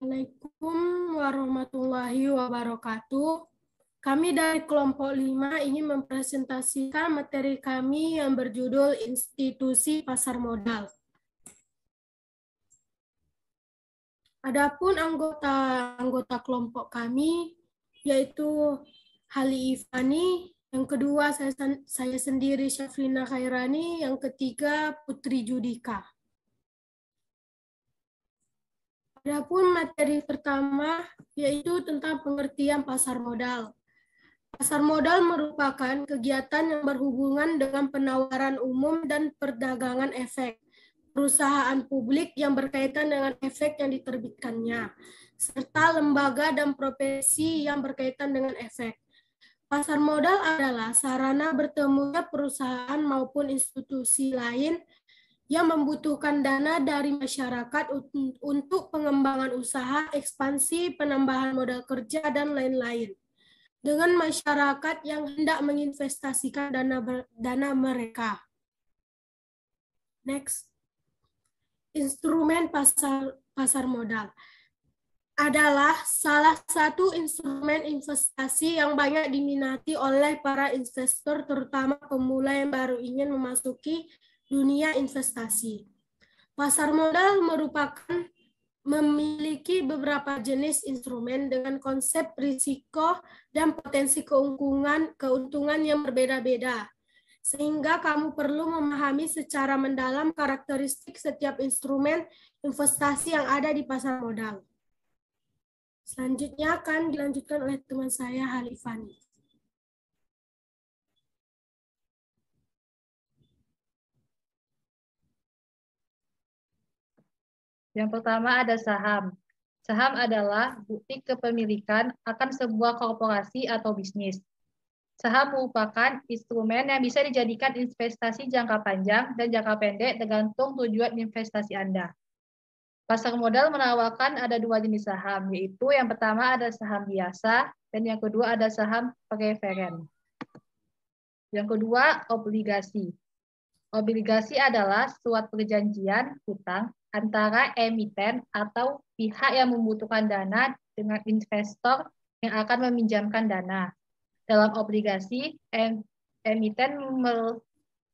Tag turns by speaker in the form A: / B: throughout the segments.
A: Assalamualaikum warahmatullahi wabarakatuh. Kami dari kelompok 5 ingin mempresentasikan materi kami yang berjudul Institusi Pasar Modal. Adapun anggota kelompok kami yaitu Hali Ifani, yang kedua saya sendiri Syafrina Khairani, yang ketiga Putri Judika. Adapun materi pertama yaitu tentang pengertian pasar modal. Pasar modal merupakan kegiatan yang berhubungan dengan penawaran umum dan perdagangan efek perusahaan publik yang berkaitan dengan efek yang diterbitkannya, serta lembaga dan profesi yang berkaitan dengan efek. Pasar modal adalah sarana bertemunya perusahaan maupun institusi lain yang membutuhkan dana dari masyarakat untuk pengembangan usaha, ekspansi, penambahan modal kerja, dan lain-lain. Dengan masyarakat yang hendak menginvestasikan dana mereka. Next. Instrumen pasar modal adalah salah satu instrumen investasi yang banyak diminati oleh para investor, terutama pemula yang baru ingin memasuki dunia investasi. Pasar modal memiliki beberapa jenis instrumen dengan konsep risiko dan potensi keuntungan yang berbeda-beda. Sehingga kamu perlu memahami secara mendalam karakteristik setiap instrumen investasi yang ada di pasar modal. Selanjutnya akan dilanjutkan oleh teman saya, Halifani.
B: Yang pertama ada saham. Saham adalah bukti kepemilikan akan sebuah korporasi atau bisnis. Saham merupakan instrumen yang bisa dijadikan investasi jangka panjang dan jangka pendek tergantung tujuan investasi Anda. Pasar modal menawarkan ada dua jenis saham, yaitu yang pertama ada saham biasa dan yang kedua ada saham preferen. Yang kedua, obligasi. Obligasi adalah suatu perjanjian hutang antara emiten atau pihak yang membutuhkan dana dengan investor yang akan meminjamkan dana. Dalam obligasi, emiten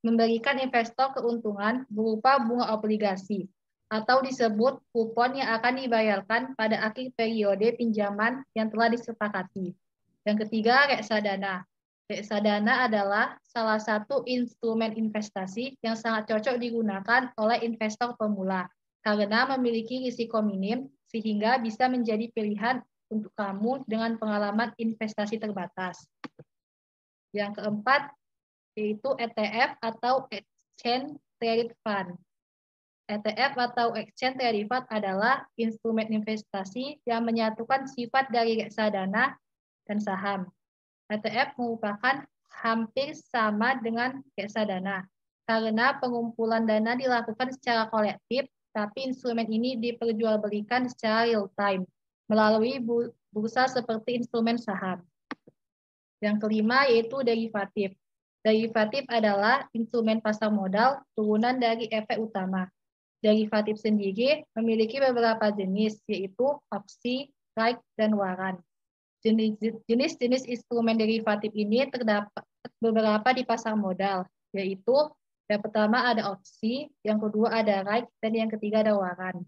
B: memberikan investor keuntungan berupa bunga obligasi atau disebut kupon yang akan dibayarkan pada akhir periode pinjaman yang telah disepakati. Yang ketiga, reksadana. Reksadana adalah salah satu instrumen investasi yang sangat cocok digunakan oleh investor pemula karena memiliki risiko minim sehingga bisa menjadi pilihan untuk kamu dengan pengalaman investasi terbatas. Yang keempat, yaitu ETF atau Exchange Traded Fund. ETF atau Exchange Traded Fund adalah instrumen investasi yang menyatukan sifat dari reksadana dan saham. ETF merupakan hampir sama dengan reksadana karena pengumpulan dana dilakukan secara kolektif, tapi instrumen ini diperjualbelikan secara real time melalui bursa seperti instrumen saham. Yang kelima yaitu derivatif. Derivatif adalah instrumen pasar modal turunan dari efek utama. Derivatif sendiri memiliki beberapa jenis, yaitu opsi, strike, dan waran. Jenis-jenis instrumen derivatif ini terdapat beberapa di pasar modal, yaitu yang pertama ada opsi, yang kedua ada right, dan yang ketiga ada waran.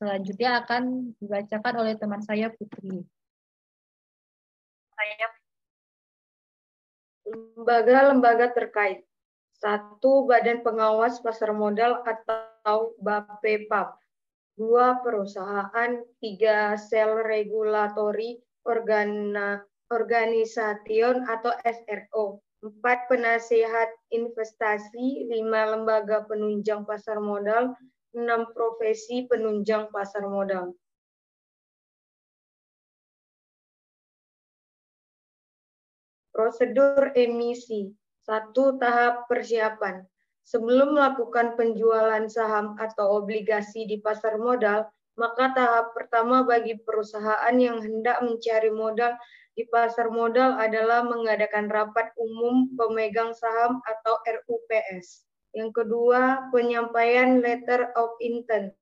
B: Selanjutnya akan dibacakan oleh teman saya Putri.
C: Lembaga-lembaga terkait. 1. Badan Pengawas Pasar Modal atau BAPEPAP. 2. Perusahaan. 3. Sel Regulatory Organisation atau SRO. 4. Penasihat investasi. 5. Lembaga penunjang pasar modal. 6. Profesi penunjang pasar modal. Prosedur emisi. 1. Tahap persiapan. Sebelum melakukan penjualan saham atau obligasi di pasar modal, maka tahap pertama bagi perusahaan yang hendak mencari modal di pasar modal adalah mengadakan rapat umum pemegang saham atau RUPS. Yang kedua, penyampaian letter of intent.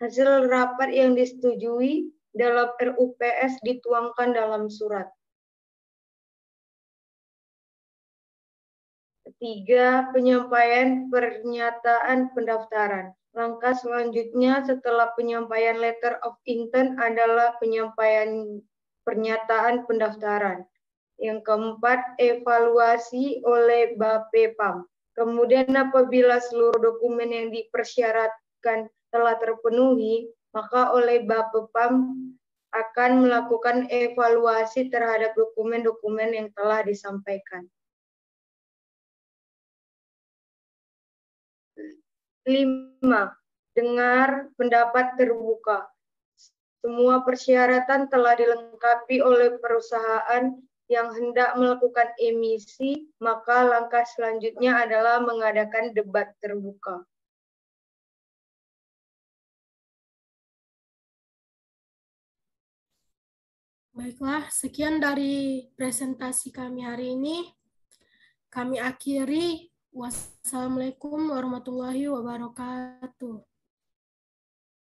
C: Hasil rapat yang disetujui dalam RUPS dituangkan dalam surat. Ketiga, penyampaian pernyataan pendaftaran. Langkah selanjutnya setelah penyampaian letter of intent adalah penyampaian pernyataan pendaftaran. Yang keempat, evaluasi oleh Bapepam. Kemudian apabila seluruh dokumen yang dipersyaratkan telah terpenuhi, maka oleh Bapepam akan melakukan evaluasi terhadap dokumen-dokumen yang telah disampaikan. 5. Dengar pendapat terbuka. Semua persyaratan telah dilengkapi oleh perusahaan yang hendak melakukan emisi, maka langkah selanjutnya adalah mengadakan debat terbuka.
A: Baiklah, sekian dari presentasi kami hari ini. Kami akhiri. Wassalamualaikum warahmatullahi wabarakatuh.